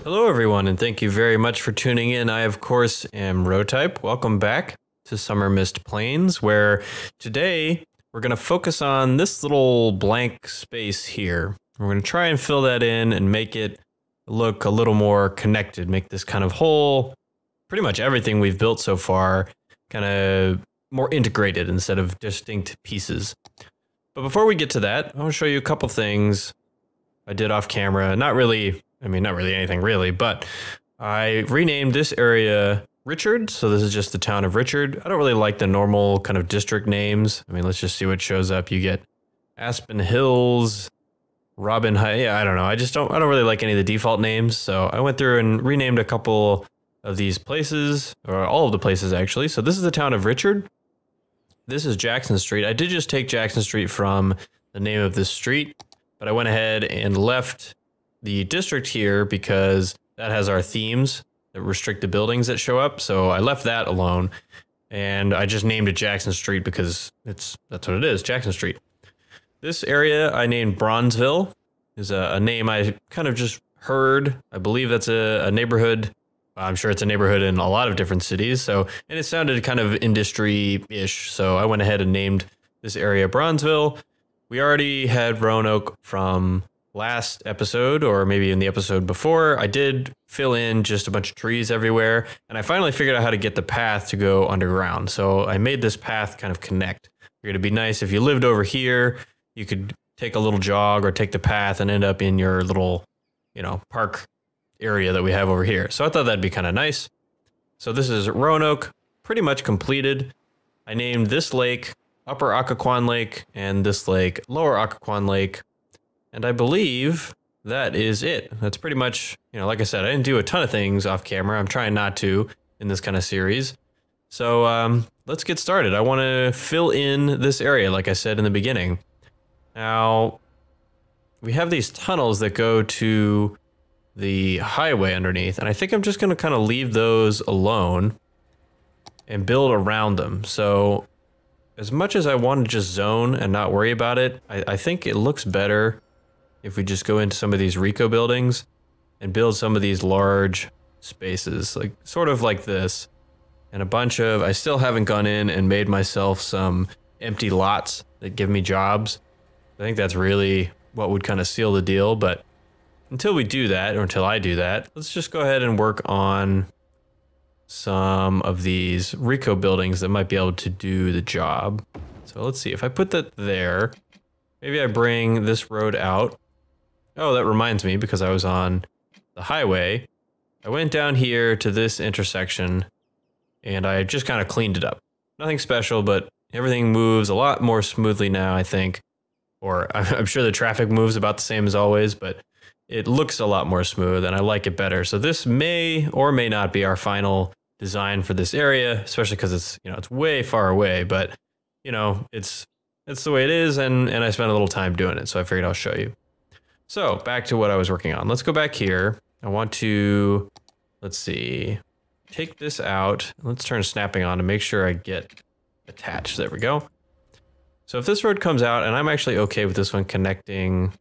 Hello everyone, and thank you very much for tuning in. I, of course, am Rotype. Welcome back to Summer Mist Plains, where today we're going to focus on this little blank space here. We're going to try and fill that in and make it look a little more connected, make this kind of whole, pretty much everything we've built so far, kind of more integrated instead of distinct pieces. But before we get to that, I want to show you a couple things I did off camera. Not really anything really, but I renamed this area Richard. So this is just the town of Richard. I don't really like the normal kind of district names. I mean, let's just see what shows up. You get Aspen Hills, Robin High. Yeah, I don't know. I don't really like any of the default names. So I went through and renamed a couple of these places, or all of the places actually. So this is the town of Richard. This is Jackson Street. I did just take Jackson Street from the name of this street, but I went ahead and left the district here because that has our themes that restrict the buildings that show up. So I left that alone and I just named it Jackson Street because that's what it is, Jackson Street. This area I named Bronzeville, is a name I kind of just heard. I believe that's a neighborhood. I'm sure it's a neighborhood in a lot of different cities. So, and it sounded kind of industry-ish. So I went ahead and named this area Bronzeville. We already had Roanoke from last episode, or maybe in the episode before. I did fill in just a bunch of trees everywhere, and I finally figured out how to get the path to go underground. So I made this path kind of connect. It'd be nice if you lived over here, you could take a little jog or take the path and end up in your little, park area that we have over here. So I thought that'd be kind of nice. So this is Roanoke, pretty much completed. I named this lake Upper Occoquan Lake and this lake Lower Occoquan Lake. And I believe that is it. That's pretty much, like I said, I didn't do a ton of things off camera. I'm trying not to in this kind of series. So let's get started. I want to fill in this area, like I said in the beginning. Now, we have these tunnels that go to the highway underneath, and I think I'm just going to kind of leave those alone and build around them. So as much as I want to just zone and not worry about it, I think it looks better if we just go into some of these Rico buildings and build some of these large spaces, like sort of like this, and a bunch of, I still haven't gone in and made myself some empty lots that give me jobs. I think that's really what would kind of seal the deal, but until we do that, or until I do that, let's just go ahead and work on some of these Rico buildings that might be able to do the job. So let's see, if I put that there, maybe I bring this road out. Oh, that reminds me, because I was on the highway, I went down here to this intersection and I just kind of cleaned it up. Nothing special, but everything moves a lot more smoothly now, I think. Or I'm sure the traffic moves about the same as always, but it looks a lot more smooth and I like it better. So this may or may not be our final design for this area, especially because it's, it's way far away, but it's the way it is, and I spent a little time doing it, so I figured I'll show you. So back to what I was working on. Let's go back here. I want to, let's see, take this out. Let's turn snapping on to make sure I get attached. There we go. So if this road comes out, and I'm actually okay with this one connecting,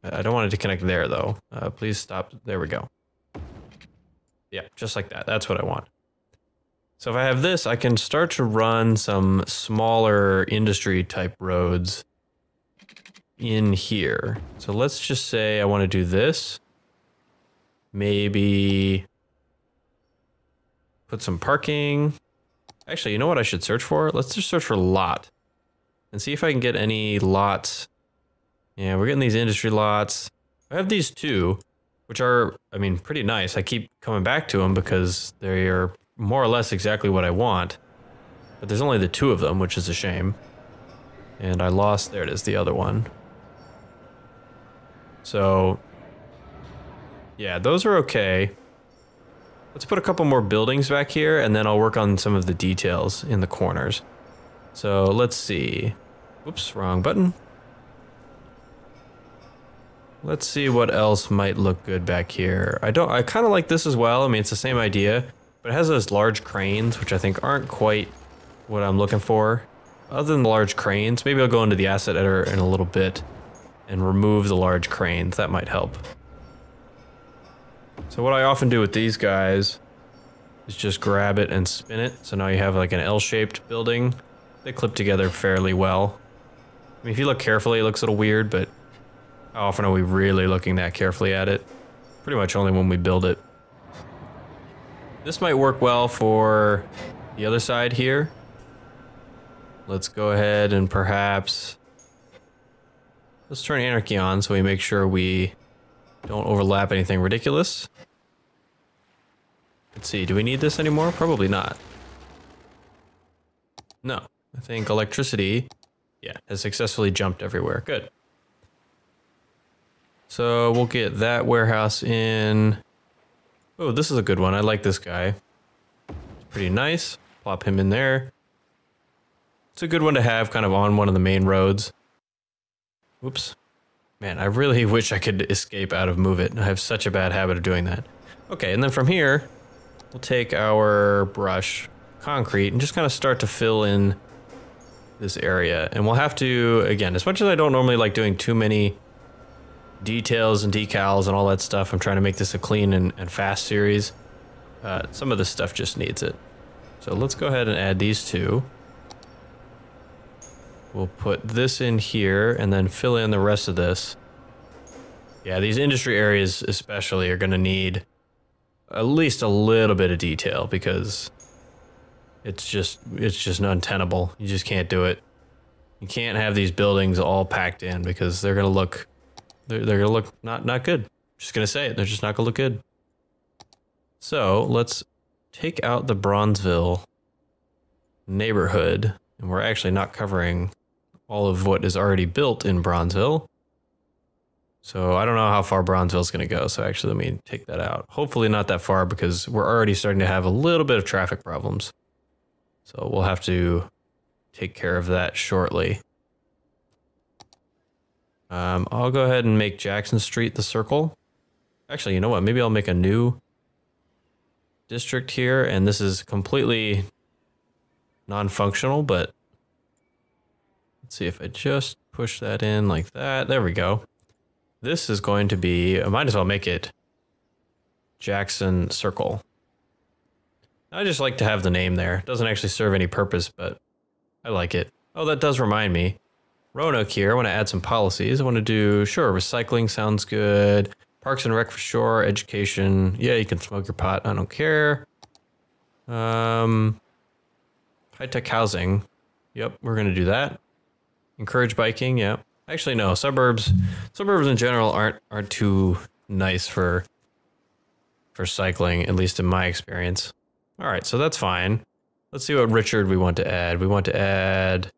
I don't want it to connect there though. Please stop. There we go. Yeah, just like that. That's what I want. So if I have this, I can start to run some smaller industry type roads in here. So let's just say I want to do this. Maybe put some parking. Actually, you know what I should search for? Let's just search for lot and see if I can get any lots. Yeah, we're getting these industry lots. I have these two, which are, pretty nice. I keep coming back to them because they are more or less exactly what I want. But there's only the two of them, which is a shame. And I lost, there it is, the other one. So, yeah, those are okay. Let's put a couple more buildings back here, and then I'll work on some of the details in the corners. So let's see. Whoops, wrong button. Let's see what else might look good back here. I kind of like this as well. It's the same idea, but it has those large cranes, which I think aren't quite what I'm looking for. Other than the large cranes, maybe I'll go into the asset editor in a little bit and remove the large cranes. That might help. So what I often do with these guys is just grab it and spin it. So now you have like an L-shaped building. They clip together fairly well. I mean, if you look carefully, it looks a little weird, but how often are we really looking that carefully at it? Pretty much only when we build it. This might work well for the other side here. Let's go ahead and perhaps... let's turn anarchy on so we make sure we don't overlap anything ridiculous. Let's see, do we need this anymore? Probably not. No, I think electricity, yeah, has successfully jumped everywhere. Good. So we'll get that warehouse in. Oh, this is a good one. I like this guy. It's pretty nice. Plop him in there. It's a good one to have kind of on one of the main roads. Whoops. Man, I really wish I could escape out of Move It. I have such a bad habit of doing that. Okay, and then from here, we'll take our brush, concrete, and just kind of start to fill in this area. And we'll have to, again, as much as I don't normally like doing too many details and decals and all that stuff, I'm trying to make this a clean and fast series. Some of this stuff just needs it. So let's go ahead and add these two. We'll put this in here and then fill in the rest of this. Yeah, these industry areas especially are going to need at least a little bit of detail because it's just untenable. You just can't do it. You can't have these buildings all packed in because they're going to look not good. Just going to say it. They're just not going to look good. So let's take out the Bronzeville neighborhood, and we're actually not covering all of what is already built in Bronzeville. So I don't know how far Bronzeville's going to go. So actually, let me take that out. Hopefully not that far because we're already starting to have a little bit of traffic problems. So we'll have to take care of that shortly. I'll go ahead and make Jackson Street the circle. Actually, you know what? Maybe I'll make a new district here. And this is completely non-functional, but let's see if I just push that in like that. There we go. This is going to be, I might as well make it Jackson Circle. I just like to have the name there. It doesn't actually serve any purpose, but I like it. Oh, that does remind me. Roanoke here, I want to add some policies. I want to do, sure, recycling sounds good. Parks and Rec for sure. Education, yeah, you can smoke your pot. I don't care. High-tech housing. Yep, we're going to do that. Encourage biking, yeah. Actually, no, suburbs in general aren't too nice for cycling, at least in my experience. All right, so that's fine. Let's see what Richard we want to add. We want to add,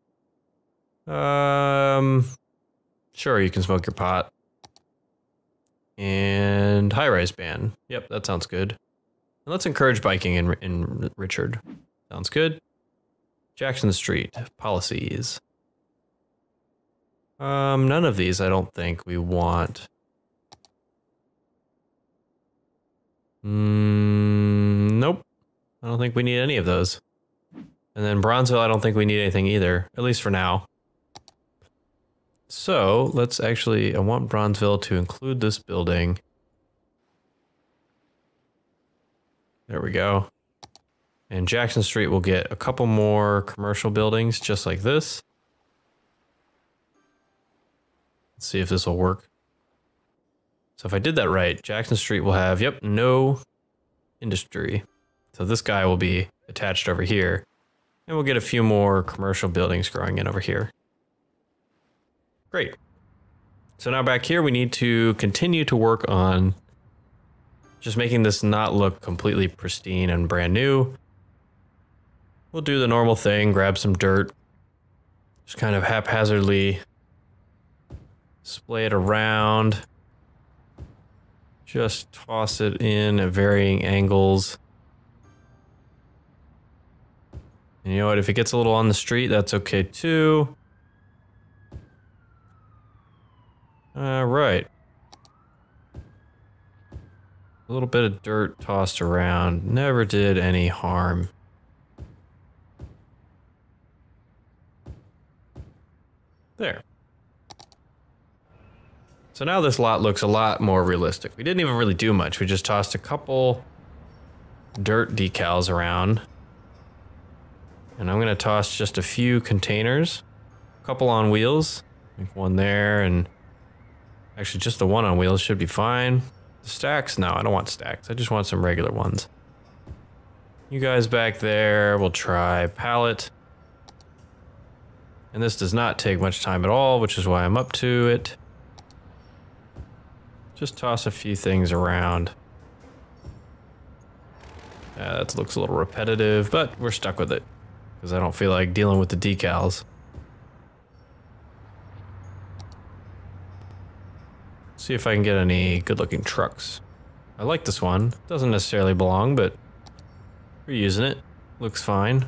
sure, you can smoke your pot. And high-rise ban. Yep, that sounds good. And let's encourage biking in Richard. Sounds good. Jackson Street, policies. None of these I don't think we want. Nope. I don't think we need any of those. And then Bronzeville, I don't think we need anything either, at least for now. So let's actually, I want Bronzeville to include this building. There we go. And Jackson Street will get a couple more commercial buildings just like this. Let's see if this will work. So if I did that right, Jackson Street will have, yep, no industry. So this guy will be attached over here. And we'll get a few more commercial buildings growing in over here. Great. So now back here, we need to continue to work on just making this not look completely pristine and brand new. We'll do the normal thing, grab some dirt, just kind of haphazardly splay it around. Just toss it in at varying angles. And you know what, if it gets a little on the street, that's okay too. All right. A little bit of dirt tossed around never did any harm. There. So now this lot looks a lot more realistic. We didn't even really do much. We just tossed a couple dirt decals around. And I'm gonna toss just a few containers. A couple on wheels. Like one there, and actually just the one on wheels should be fine. The stacks? No, I don't want stacks. I just want some regular ones. You guys back there, we'll try pallet. And this does not take much time at all, which is why I'm up to it. Just toss a few things around. That looks a little repetitive, but we're stuck with it because I don't feel like dealing with the decals. See if I can get any good-looking trucks. I like this one. Doesn't necessarily belong, but we're using it. Looks fine.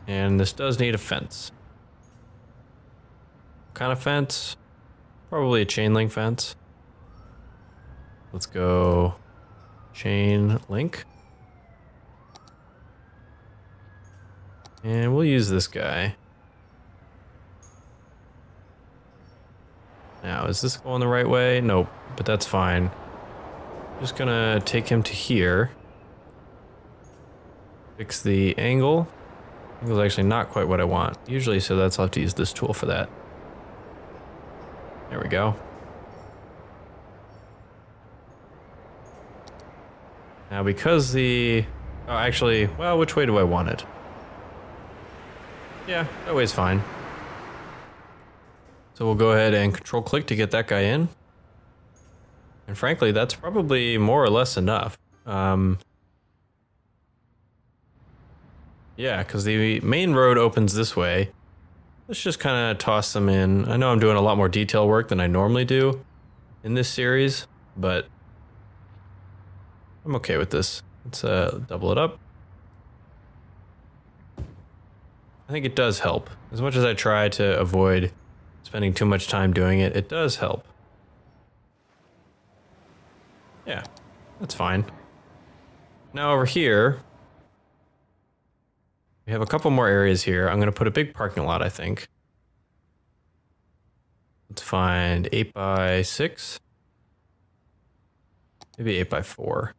And this does need a fence. What kind of fence? Probably a chain link fence. Let's go chain link. And we'll use this guy. Now, is this going the right way? Nope, but that's fine. Just gonna take him to here. Fix the angle. Angle's actually not quite what I want. Usually, so that's I'll have to use this tool for that. There we go. Now because the... Oh, actually, well, which way do I want it? Yeah, that way's fine. So we'll go ahead and control click to get that guy in. And frankly, that's probably more or less enough. Yeah, because the main road opens this way. Let's just kind of toss them in. I know I'm doing a lot more detail work than I normally do in this series, but I'm okay with this. Let's double it up. I think it does help. As much as I try to avoid spending too much time doing it, it does help. Yeah, that's fine. Now over here, we have a couple more areas here. I'm gonna put a big parking lot, I think. Let's find 8x6. Maybe 8x4.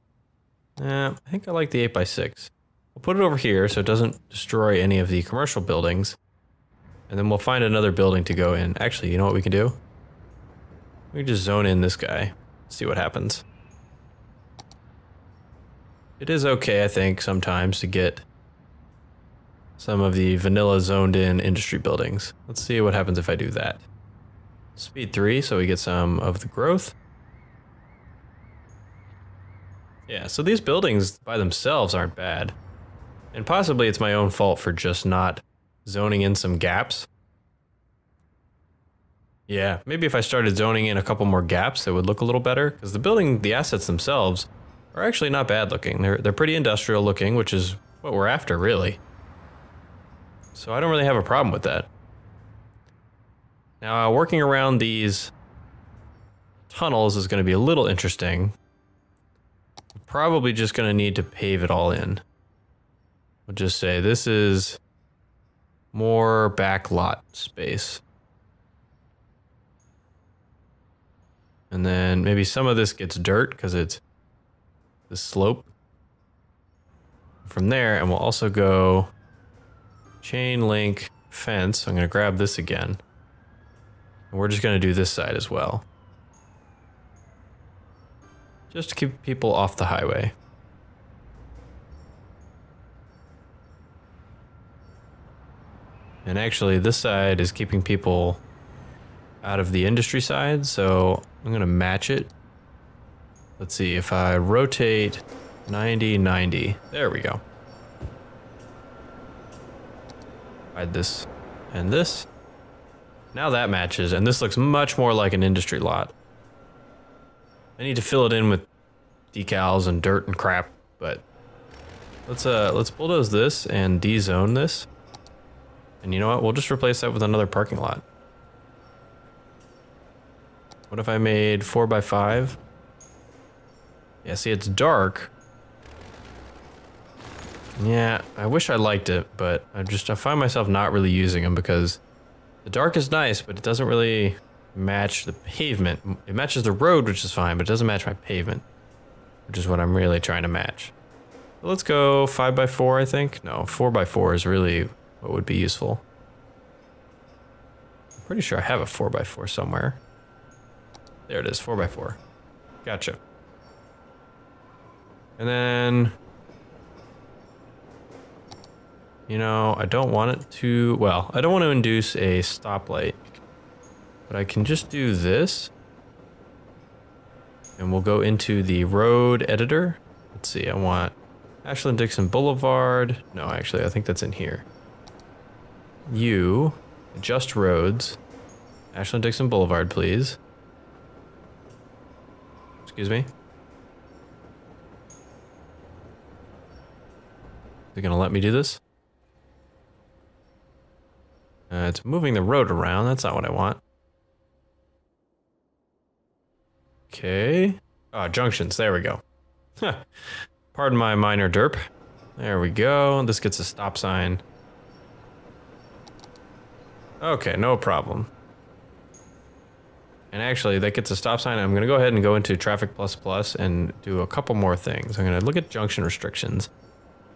I think I like the 8x6. We'll put it over here so it doesn't destroy any of the commercial buildings. And then we'll find another building to go in. Actually, you know what we can do? We can just zone in this guy. See what happens. It is okay, I think, sometimes to get some of the vanilla zoned in industry buildings. Let's see what happens if I do that. Speed 3, so we get some of the growth. Yeah, so these buildings by themselves aren't bad. And possibly it's my own fault for just not zoning in some gaps. Yeah, maybe if I started zoning in a couple more gaps, it would look a little better. Because the assets themselves are actually not bad looking. They're pretty industrial looking, which is what we're after, really. So I don't really have a problem with that. Now, working around these tunnels is going to be a little interesting. We're probably just going to need to pave it all in. We'll just say this is more back lot space. And then maybe some of this gets dirt because it's the slope. From there, and we'll also go chain link fence. I'm going to grab this again. And we're just going to do this side as well. Just to keep people off the highway. And actually, this side is keeping people out of the industry side, so I'm going to match it. Let's see, if I rotate 90, 90. There we go. Hide this and this. Now that matches, and this looks much more like an industry lot. I need to fill it in with decals and dirt and crap, but let's bulldoze this and de-zone this. And you know what? We'll just replace that with another parking lot. What if I made 4x5? Yeah, see, it's dark. Yeah, I wish I liked it, but I find myself not really using them because The dark is nice, but it doesn't really match the pavement. It matches the road, which is fine, but it doesn't match my pavement, which is what I'm really trying to match. So let's go 5x4, I think. No, 4x4 is really what would be useful. I'm pretty sure I have a 4x4 somewhere. There it is, 4x4. Gotcha. And then, you know, I don't want it to, well, I don't want to induce a stoplight, but I can just do this. And we'll go into the road editor. Let's see, I want Ashland Dixon Boulevard. No, actually, I think that's in here. You, adjust roads. Ashland Dixon Boulevard, please. Excuse me. Is it gonna let me do this? It's moving the road around. That's not what I want. Okay. Ah, junctions. There we go. Huh. Pardon my minor derp. There we go. This gets a stop sign. Okay, no problem. And actually, that gets a stop sign. I'm going to go ahead and go into Traffic++ and do a couple more things. I'm going to look at junction restrictions.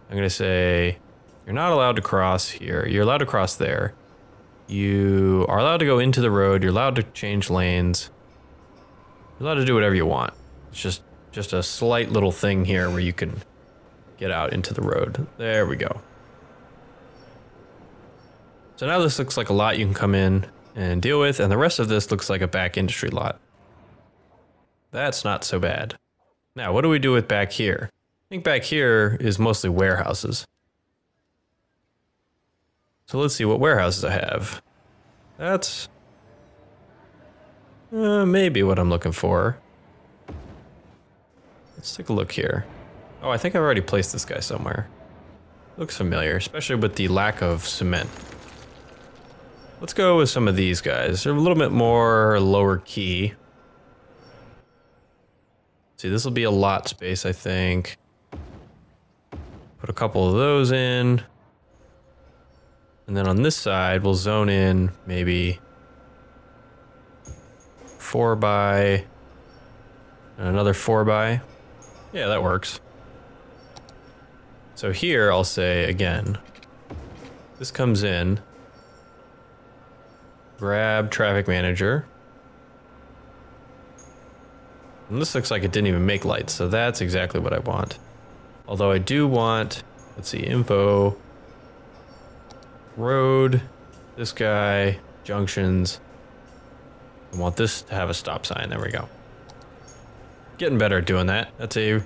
I'm going to say, you're not allowed to cross here. You're allowed to cross there. You are allowed to go into the road. You're allowed to change lanes. You're allowed to do whatever you want. It's just a slight little thing here where you can get out into the road. There we go. So now this looks like a lot you can come in and deal with, and the rest of this looks like a back industry lot. That's not so bad. Now, what do we do with back here? I think back here is mostly warehouses. So let's see what warehouses I have. That's maybe what I'm looking for. Let's take a look here. Oh, I think I've already placed this guy somewhere. Looks familiar, especially with the lack of cement. Let's go with some of these guys. They're a little bit more lower key. See, this will be a lot space, I think. Put a couple of those in. And then on this side, we'll zone in maybe 4x and another 4x. Yeah, that works. So here I'll say again, this comes in, grab traffic manager. And this looks like it didn't even make lights, so that's exactly what I want. Although I do want, let's see, info, road, this guy, junctions. I want this to have a stop sign. There we go. Getting better at doing that. That's a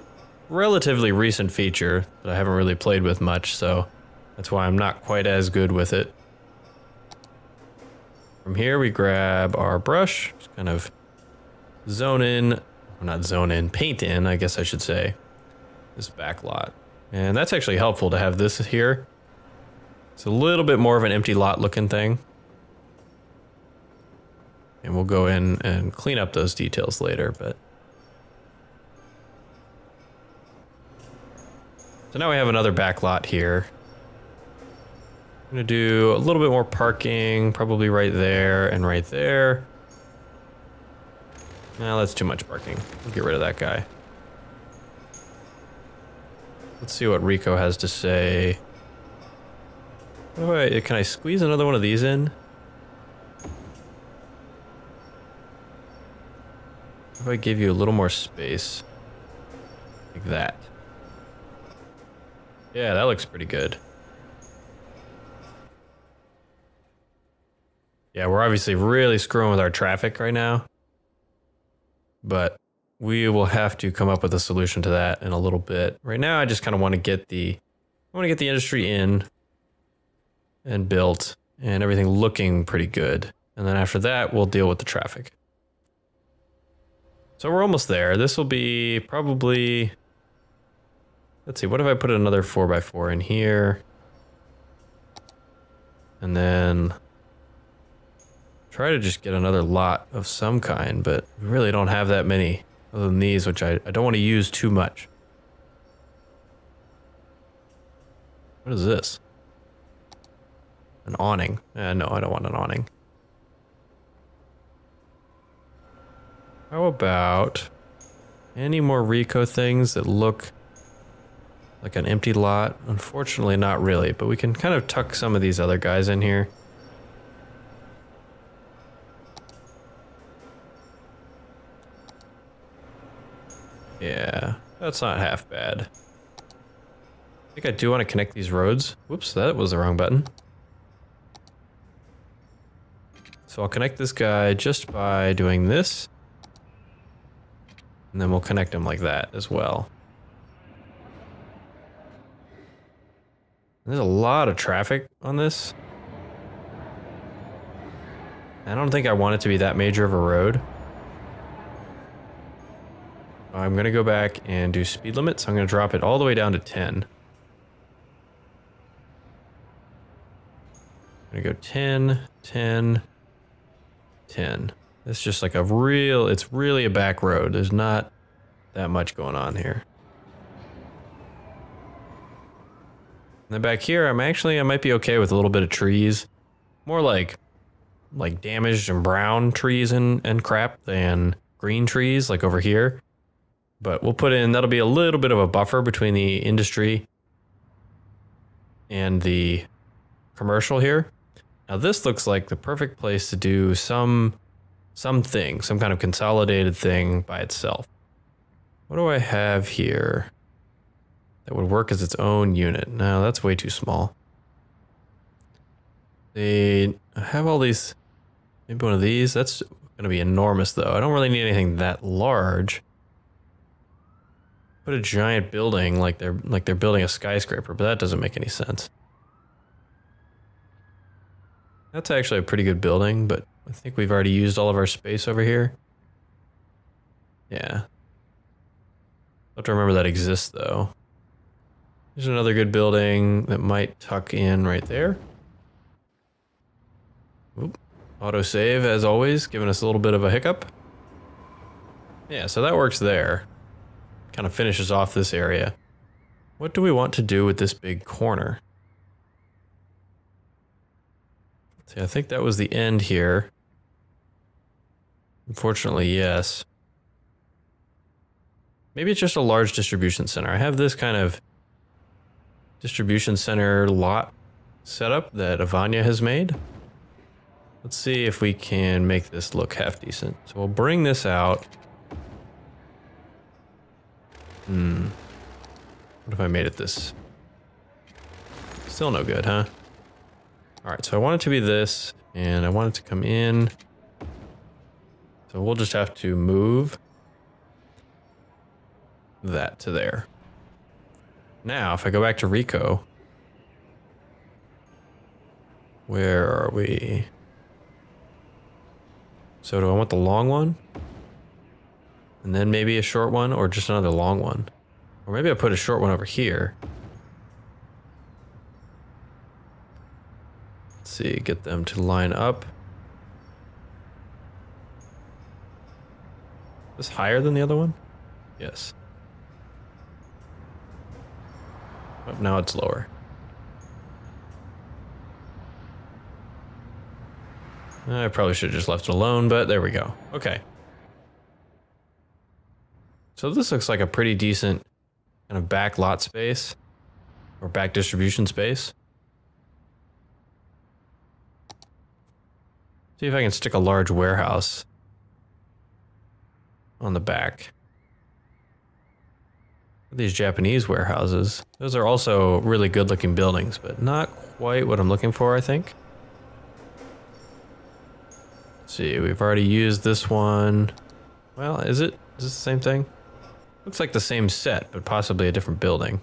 relatively recent feature that I haven't really played with much, so that's why I'm not quite as good with it. From here we grab our brush, just kind of zone in, or not zone in, paint in, I guess I should say, this back lot. And that's actually helpful to have this here. It's a little bit more of an empty lot looking thing. And we'll go in and clean up those details later, but. So now we have another back lot here. I'm gonna do a little bit more parking, probably right there and right there. Nah, that's too much parking. We'll get rid of that guy. Let's see what Rico has to say. Can I squeeze another one of these in? If I give you a little more space, like that. Yeah, that looks pretty good. Yeah, we're obviously really screwing with our traffic right now, but we will have to come up with a solution to that in a little bit. Right now, I just kind of want to get the industry in and built and everything looking pretty good. And then after that, we'll deal with the traffic. So we're almost there. This will be probably, let's see, what if I put another 4x4 in here? And then try to just get another lot of some kind, but we really don't have that many other than these, which I don't want to use too much. What is this? An awning. No, I don't want an awning. How about any more Rico things that look like an empty lot? Unfortunately, not really, but we can kind of tuck some of these other guys in here. Yeah, that's not half bad. I think I do want to connect these roads. Whoops, that was the wrong button. So I'll connect this guy just by doing this. And then we'll connect him like that as well. There's a lot of traffic on this. I don't think I want it to be that major of a road. I'm gonna go back and do speed limits. I'm gonna drop it all the way down to 10. I'm gonna go 10, 10, 10. It's just like it's really a back road. There's not that much going on here. And then back here, I might be okay with a little bit of trees. More like damaged and brown trees and crap than green trees like over here. But we'll put in, that'll be a little bit of a buffer between the industry and the commercial here. Now this looks like the perfect place to do some kind of consolidated thing by itself. What do I have here that would work as its own unit? No, that's way too small. They have all these, maybe one of these. That's gonna be enormous though. I don't really need anything that large. Put a giant building like they're building a skyscraper, but that doesn't make any sense. That's actually a pretty good building, but I think we've already used all of our space over here. Yeah. Have to remember that exists though. There's another good building that might tuck in right there. Oop. Autosave as always, giving us a little bit of a hiccup. Yeah, so that works there. Kind of finishes off this area. What do we want to do with this big corner? See, I think that was the end here. Unfortunately, yes. Maybe it's just a large distribution center. I have this kind of distribution center lot setup that Avanya has made. Let's see if we can make this look half decent. So we'll bring this out. What if I made it this? Still no good, huh? Alright, so I want it to be this, and I want it to come in. So we'll just have to move that to there. Now, if I go back to Rico, where are we? So do I want the long one? And then maybe a short one, or just another long one? Or maybe I put a short one over here. Let's see, get them to line up. Is this higher than the other one? Yes. Oh, now it's lower. I probably should have just left it alone, but there we go. Okay. So this looks like a pretty decent kind of back lot space, or back distribution space. See if I can stick a large warehouse on the back. These Japanese warehouses, those are also really good looking buildings, but not quite what I'm looking for, I think. Let's see, we've already used this one. Well, is this the same thing? Looks like the same set, but possibly a different building.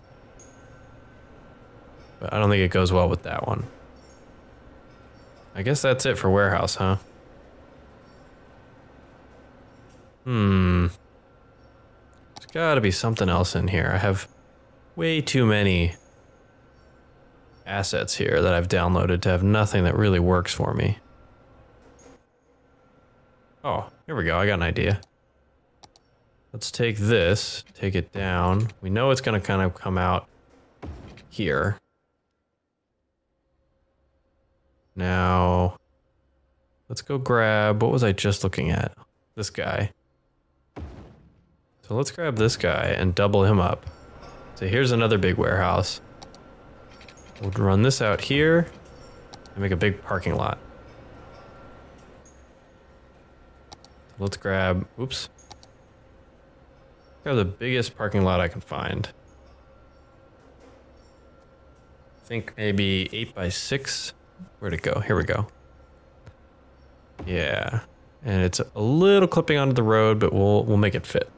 But I don't think it goes well with that one. I guess that's it for warehouse, huh? There's gotta be something else in here. I have way too many assets here that I've downloaded to have nothing that really works for me. Oh, here we go. I got an idea. Let's take this, take it down. We know it's gonna kind of come out here. Now, let's go grab, what was I just looking at? This guy. So let's grab this guy and double him up. So here's another big warehouse. We'll run this out here and make a big parking lot. Let's grab, oops. Grab the biggest parking lot I can find. I think maybe 8x6. Where'd it go? Here we go. Yeah. And it's a little clipping onto the road, but we'll make it fit.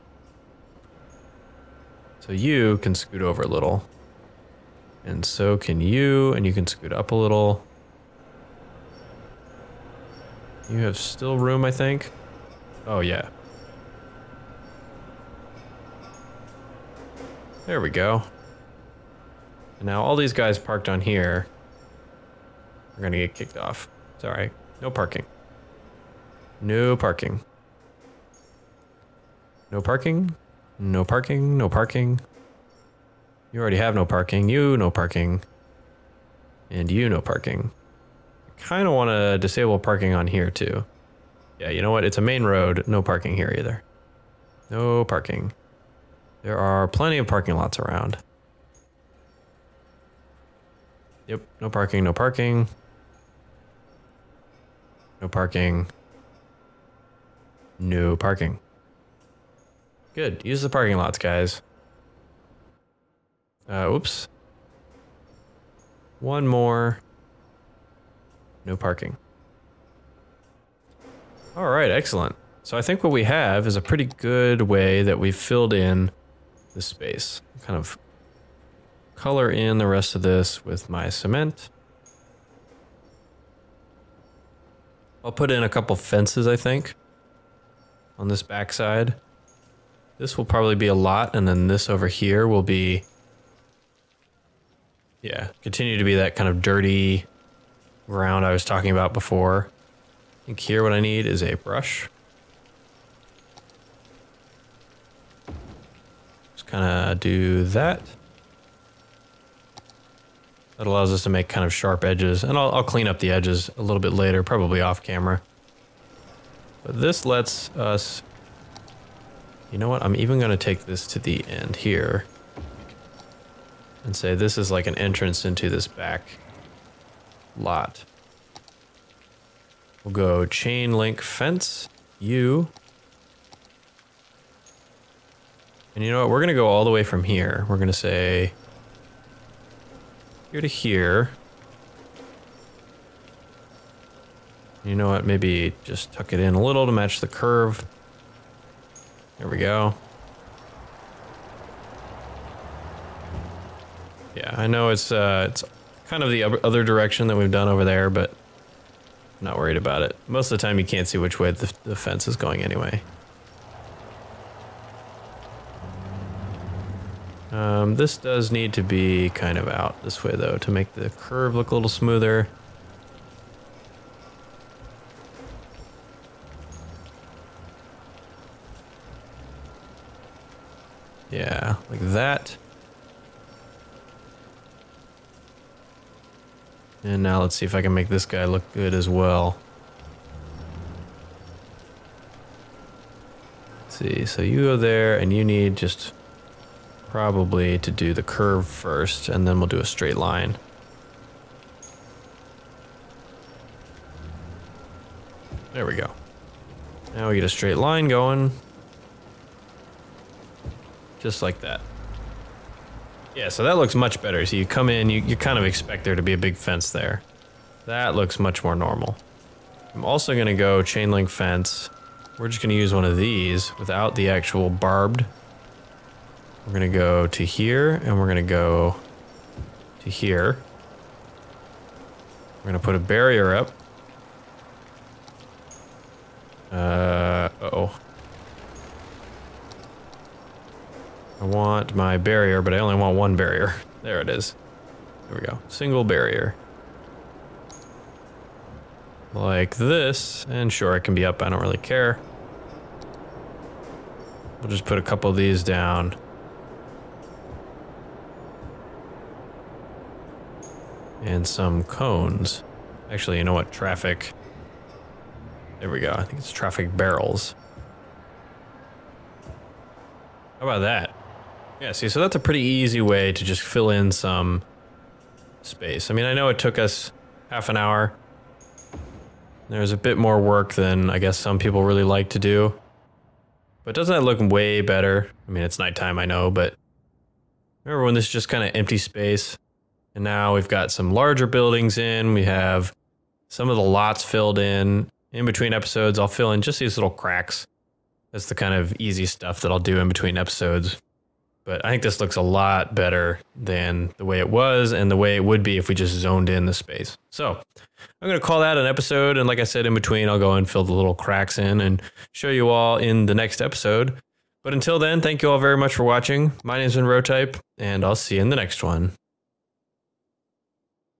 So you can scoot over a little. And so can you, and you can scoot up a little. You have still room, I think. Oh, yeah. There we go. And now all these guys parked on here are gonna get kicked off. It's all right. No parking. No parking. No parking. No parking. No parking. You already have no parking. You no parking. And you no parking. I kind of want to disable parking on here too. Yeah, you know what? It's a main road. No parking here either. No parking. There are plenty of parking lots around. Yep, no parking, no parking. No parking. No parking. Good, use the parking lots, guys. Oops. One more. No parking. All right, excellent. So I think what we have is a pretty good way that we've filled in the space. Kind of color in the rest of this with my cement. I'll put in a couple fences, I think, on this backside. This will probably be a lot, and then this over here will be, yeah, continue to be that kind of dirty ground I was talking about before. I think here what I need is a brush. Just kind of do that. That allows us to make kind of sharp edges, and I'll clean up the edges a little bit later, probably off camera. But this lets us, you know what, I'm even going to take this to the end here and say this is like an entrance into this back lot. We'll go chain link fence, you. And you know what, we're going to go all the way from here. We're going to say here to here. You know what, maybe just tuck it in a little to match the curve. There we go. Yeah, I know it's kind of the other direction that we've done over there, but I'm not worried about it. Most of the time you can't see which way the fence is going anyway. This does need to be kind of out this way though to make the curve look a little smoother. Yeah, like that. And now let's see if I can make this guy look good as well. Let's see, so you go there and you need just probably to do the curve first, and then we'll do a straight line. There we go. Now we get a straight line going. Just like that. Yeah, so that looks much better. So you come in, you kind of expect there to be a big fence there. That looks much more normal. I'm also gonna go chain link fence. We're just gonna use one of these without the actual barbed. We're gonna go to here, and we're gonna go to here. We're gonna put a barrier up. Uh-oh. I want my barrier, but I only want one barrier. There it is. There we go. Single barrier. Like this, and sure, it can be up, I don't really care. We'll just put a couple of these down. And some cones. Actually, you know what? Traffic. There we go. I think it's traffic barrels. How about that? Yeah, see, so that's a pretty easy way to just fill in some space. I mean, I know it took us half an hour. There's a bit more work than I guess some people really like to do. But doesn't that look way better? I mean, it's nighttime, I know, but remember when this is just kind of empty space? And now we've got some larger buildings in. We have some of the lots filled in. In between episodes, I'll fill in just these little cracks. That's the kind of easy stuff that I'll do in between episodes. But I think this looks a lot better than the way it was and the way it would be if we just zoned in the space. So I'm going to call that an episode. And like I said, in between, I'll go and fill the little cracks in and show you all in the next episode. But until then, thank you all very much for watching. My name's been Rotype, and I'll see you in the next one.